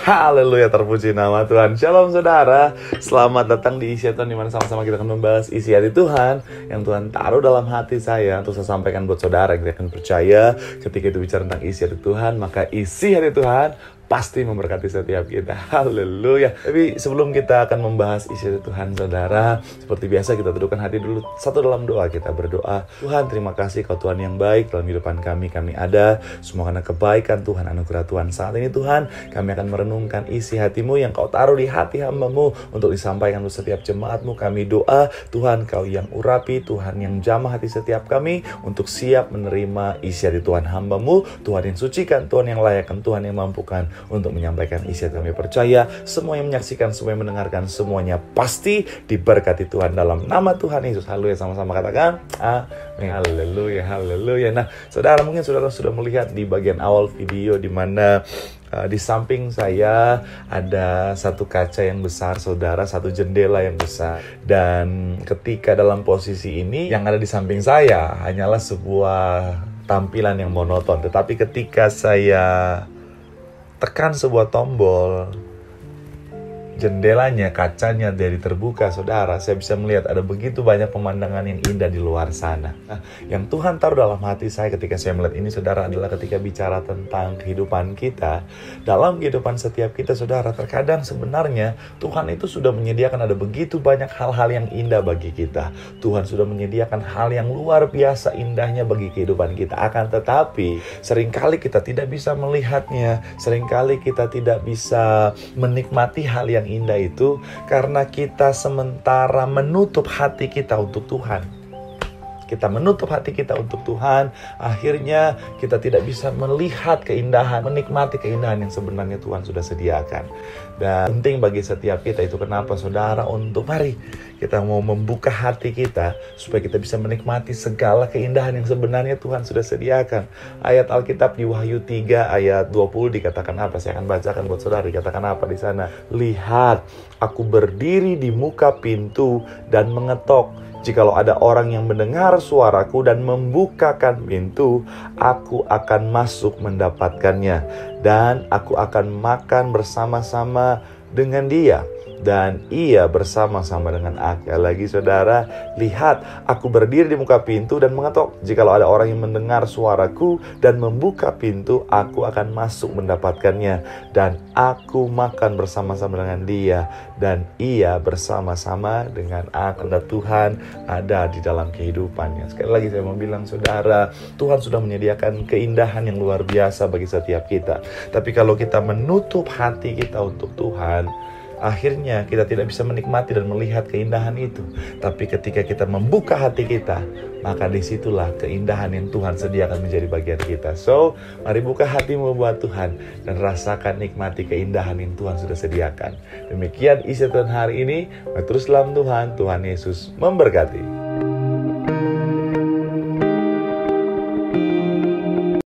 Haleluya, terpuji nama Tuhan. Shalom saudara, selamat datang di Isi Hati Tuhan, dimana sama-sama kita akan membahas isi hati Tuhan yang Tuhan taruh dalam hati saya untuk saya sampaikan buat saudara. Kita akan percaya ketika itu bicara tentang isi hati Tuhan, maka isi hati Tuhan pasti memberkati setiap kita. Haleluya. Tapi sebelum kita akan membahas isi hati Tuhan, saudara, seperti biasa kita dudukkan hati dulu satu dalam doa. Kita berdoa, Tuhan terima kasih Kau Tuhan yang baik dalam kehidupan kami. Kami ada semua karena kebaikan Tuhan, anugerah Tuhan. Saat ini Tuhan, kami akan merenungkan isi hati-Mu yang Kau taruh di hati hamba-Mu untuk disampaikan untuk setiap jemaat-Mu. Kami doa, Tuhan Kau yang urapi, Tuhan yang jamah hati setiap kami untuk siap menerima isi hati Tuhan hamba-Mu. Tuhan yang sucikan, Tuhan yang layakkan, Tuhan yang mampukan untuk menyampaikan isi hati. Kami percaya semua yang menyaksikan, semua yang mendengarkan, semuanya pasti diberkati Tuhan dalam nama Tuhan Yesus. Haleluya, sama-sama katakan amin. Haleluya, haleluya. Nah, saudara, mungkin saudara sudah melihat di bagian awal video di mana di samping saya ada satu kaca yang besar, saudara, satu jendela yang besar. Dan ketika dalam posisi ini, yang ada di samping saya hanyalah sebuah tampilan yang monoton. Tetapi ketika saya tekan sebuah tombol, jendelanya, kacanya dari terbuka, saudara, saya bisa melihat ada begitu banyak pemandangan yang indah di luar sana. Nah, yang Tuhan taruh dalam hati saya ketika saya melihat ini, saudara, adalah ketika bicara tentang kehidupan kita. Dalam kehidupan setiap kita, saudara, terkadang sebenarnya Tuhan itu sudah menyediakan ada begitu banyak hal-hal yang indah bagi kita. Tuhan sudah menyediakan hal yang luar biasa indahnya bagi kehidupan kita. Akan tetapi, seringkali kita tidak bisa melihatnya, seringkali kita tidak bisa menikmati hal yang indah itu karena kita sementara menutup hati kita untuk Tuhan. Kita menutup hati kita untuk Tuhan, akhirnya kita tidak bisa melihat keindahan, menikmati keindahan yang sebenarnya Tuhan sudah sediakan. Dan penting bagi setiap kita itu kenapa, saudara, untuk mari kita mau membuka hati kita supaya kita bisa menikmati segala keindahan yang sebenarnya Tuhan sudah sediakan. Ayat Alkitab di Wahyu 3 ayat 20 dikatakan apa? Saya akan bacakan buat saudara. Dikatakan apa di sana? Lihat, aku berdiri di muka pintu dan mengetok. Jikalau ada orang yang mendengar suaraku dan membukakan pintu, aku akan masuk mendapatkannya. Dan aku akan makan bersama-sama dengan dia, dan ia bersama-sama dengan aku. Lagi, saudara, lihat, aku berdiri di muka pintu dan mengetok. Jikalau ada orang yang mendengar suaraku dan membuka pintu, aku akan masuk mendapatkannya. Dan aku makan bersama-sama dengan dia, dan ia bersama-sama dengan aku. Dan Tuhan ada di dalam kehidupannya. Sekali lagi saya mau bilang, saudara, Tuhan sudah menyediakan keindahan yang luar biasa bagi setiap kita. Tapi kalau kita menutup hati kita untuk Tuhan, akhirnya kita tidak bisa menikmati dan melihat keindahan itu. Tapi ketika kita membuka hati kita, maka disitulah keindahan yang Tuhan sediakan menjadi bagian kita. So, mari buka hatimu buat Tuhan dan rasakan, nikmati keindahan yang Tuhan sudah sediakan. Demikian isi Tuhan hari ini. Terus dalam Tuhan, Tuhan Yesus memberkati.